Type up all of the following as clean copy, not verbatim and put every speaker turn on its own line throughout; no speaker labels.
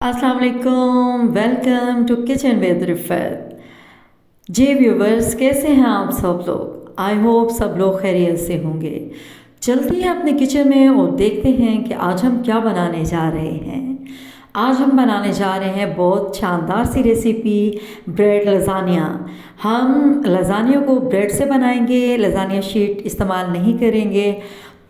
अस्सलाम वालेकुम, welcome to kitchen with Rifat. जी व्यूवर्स, कैसे हैं आप सब लोग? आई होप सब लोग खैरियत से होंगे। चलते हैं अपने किचन में और देखते हैं कि आज हम क्या बनाने जा रहे हैं। आज हम बनाने जा रहे हैं बहुत शानदार सी रेसिपी, ब्रेड लज़ानिया। हम लज़ानिया को ब्रेड से बनाएंगे, लज़ानिया शीट इस्तेमाल नहीं करेंगे।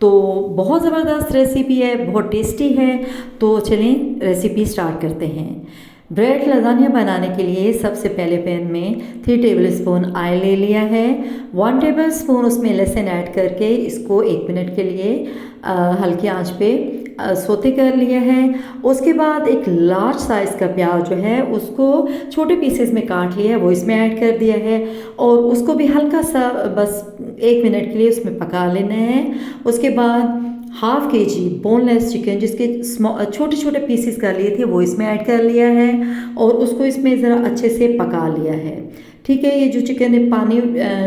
तो बहुत ज़बरदस्त रेसिपी है, बहुत टेस्टी है। तो चलें रेसिपी स्टार्ट करते हैं। ब्रेड लज़ानिया बनाने के लिए सबसे पहले पैन में 3 टेबलस्पून ऑयल ले लिया है। 1 टेबलस्पून उसमें लहसुन ऐड करके इसको 1 मिनट के लिए हल्की आंच पे सोते कर लिया है। उसके बाद एक लार्ज साइज़ का प्याज जो है उसको छोटे पीसेस में काट लिया है, वो इसमें ऐड कर दिया है और उसको भी हल्का सा बस 1 मिनट के लिए उसमें पका लेना है। उसके बाद हाफ़ केजी बोनलेस चिकन जिसके छोटे छोटे पीसेस कर लिए थे वो इसमें ऐड कर लिया है और उसको इसमें ज़रा अच्छे से पका लिया है। ठीक है, ये जो चिकन ने पानी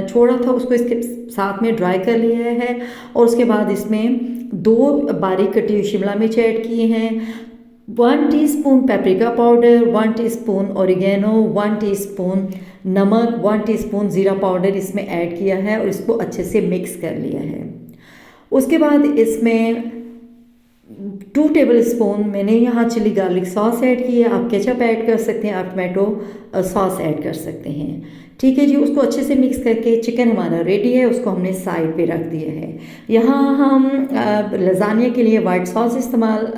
छोड़ा था उसको इसके साथ में ड्राई कर लिया है और उसके बाद इसमें 2 बारीक कटी हुई शिमला मिर्च ऐड किए हैं, 1 teaspoon paprika powder, 1 teaspoon oregano, 1 teaspoon नमक, 1 टीस्पून ज़ीरा पाउडर इसमें ऐड किया है और इसको अच्छे से मिक्स कर लिया है। उसके बाद इसमें 2 टेबलस्पून मैंने यहाँ चिली गार्लिक सॉस ऐड की है। आप केचप ऐड कर सकते हैं, आप टमाटो सॉस ऐड कर सकते हैं। ठीक है जी, उसको अच्छे से मिक्स करके चिकन हमारा रेडी है, उसको हमने साइड पे रख दिया है। यहाँ हम लज़ानिया के लिए वाइट सॉस इस्तेमाल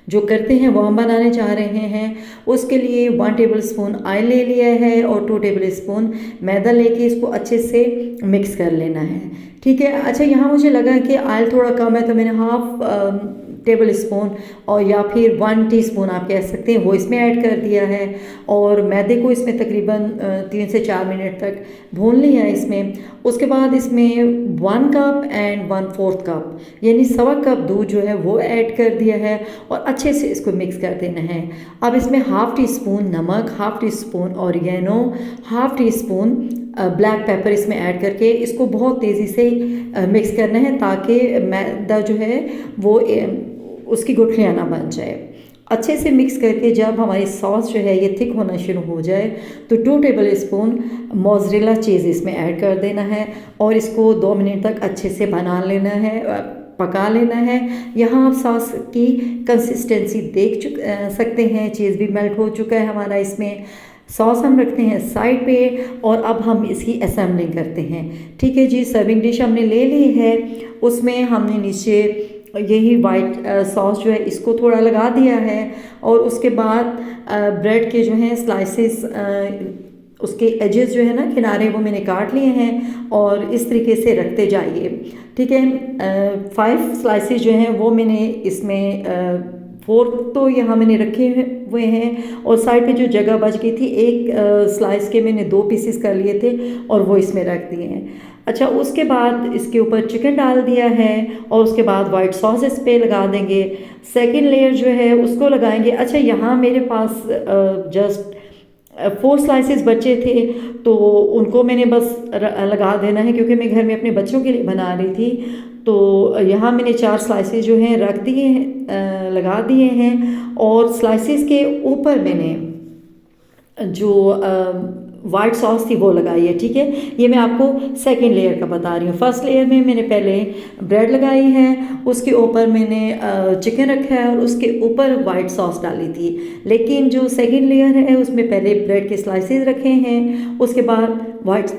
जो करते हैं वो हम बनाने जा रहे हैं। उसके लिए 1 टेबलस्पून ऑयल ले लिया है और 2 टेबलस्पून मैदा लेके इसको अच्छे से मिक्स कर लेना है। ठीक है, अच्छा यहाँ मुझे लगा कि ऑयल थोड़ा कम है तो मैंने हाफ़ टेबल स्पून और या फिर 1 टीस्पून आप कह सकते हैं वो इसमें ऐड कर दिया है और मैदे को इसमें तकरीबन 3 से 4 मिनट तक भून लिया है इसमें। उसके बाद इसमें 1 कप एंड 1/4 कप यानी 1.25 कप दूध जो है वो ऐड कर दिया है और अच्छे से इसको मिक्स कर देना है। अब इसमें हाफ़ टी स्पून नमक, half tea spoon oregano, half tea spoon black pepper इसमें ऐड करके इसको बहुत तेज़ी से मिक्स करना है ताकि मैदा जो है वो उसकी गुठलियाँ ना बन जाए। अच्छे से मिक्स करके जब हमारी सॉस जो है ये थिक होना शुरू हो जाए तो 2 टेबल स्पून मोज़रेला चीज़ इसमें ऐड कर देना है और इसको 2 मिनट तक अच्छे से बना लेना है, पका लेना है। यहाँ आप सॉस की कंसिस्टेंसी देख सकते हैं, चीज़ भी मेल्ट हो चुका है हमारा। इसमें सॉस हम रखते हैं साइड पे और अब हम इसकी असेंबलिंग करते हैं। ठीक है जी, सर्विंग डिश हमने ले ली है, उसमें हमने नीचे यही वाइट सॉस जो है इसको थोड़ा लगा दिया है और उसके बाद ब्रेड के जो हैं स्लाइसेस उसके एजेस जो है ना किनारे वो मैंने काट लिए हैं और इस तरीके से रखते जाइए। ठीक है, 5 स्लाइसेस जो हैं वो मैंने इसमें 4 तो यहाँ मैंने रखे हुए हैं और साइड पे जो जगह बच गई थी एक स्लाइस के मैंने 2 पीसेस कर लिए थे और वो इसमें रख दिए हैं। अच्छा, उसके बाद इसके ऊपर चिकन डाल दिया है और उसके बाद वाइट सॉस इस पे लगा देंगे। सेकंड लेयर जो है उसको लगाएंगे। अच्छा, यहाँ मेरे पास जस्ट 4 स्लाइसेस बचे थे तो उनको मैंने बस लगा देना है क्योंकि मैं घर में अपने बच्चों के लिए बना रही थी। तो यहाँ मैंने 4 स्लाइसेस जो हैं रख दिए हैं, लगा दिए हैं और स्लाइसेस के ऊपर मैंने जो वाइट सॉस थी वो लगाई है। ठीक है, ये मैं आपको सेकंड लेयर का बता रही हूँ। फर्स्ट लेयर में मैंने पहले ब्रेड लगाई है, उसके ऊपर मैंने चिकन रखा है और उसके ऊपर वाइट सॉस डाली थी। लेकिन जो सेकंड लेयर है उसमें पहले ब्रेड के स्लाइसेस रखे हैं, उसके बाद वाइट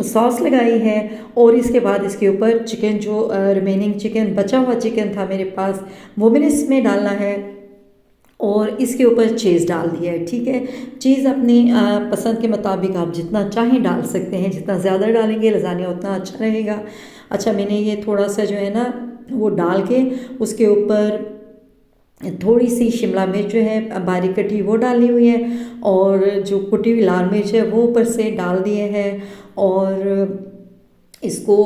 सॉस लगाई है और इसके बाद इसके ऊपर चिकन जो रिमेनिंग चिकन बचा हुआ चिकन था मेरे पास वो मैंने इसमें डालना है और इसके ऊपर चीज़ डाल दिया है। ठीक है, चीज़ अपनी पसंद के मुताबिक आप जितना चाहें डाल सकते हैं, जितना ज़्यादा डालेंगे लज़ानिया उतना अच्छा रहेगा। अच्छा, मैंने ये थोड़ा सा जो है ना वो डाल के उसके ऊपर थोड़ी सी शिमला मिर्च जो है बारीक कटी वो डाली हुई है और जो कुटी हुई लाल मिर्च है वो ऊपर से डाल दिए हैं और इसको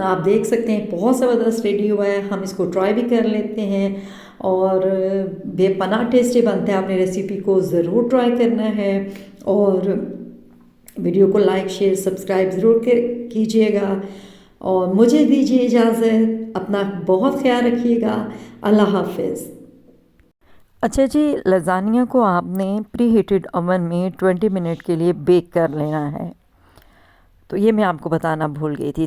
आप देख सकते हैं बहुत ज़बरदस्त रेडी हुआ है। हम इसको ट्राई भी कर लेते हैं और बेपनाह टेस्टी बनता है। आपने रेसिपी को ज़रूर ट्राई करना है और वीडियो को लाइक शेयर सब्सक्राइब ज़रूर कीजिएगा और मुझे दीजिए इजाज़त। अपना बहुत ख्याल रखिएगा। अल्लाह हाफ़िज़। अच्छा जी, लज़ानिया को आपने प्री हीटेड ओवन में 20 मिनट के लिए बेक कर लेना है। तो ये मैं आपको बताना भूल गई थी।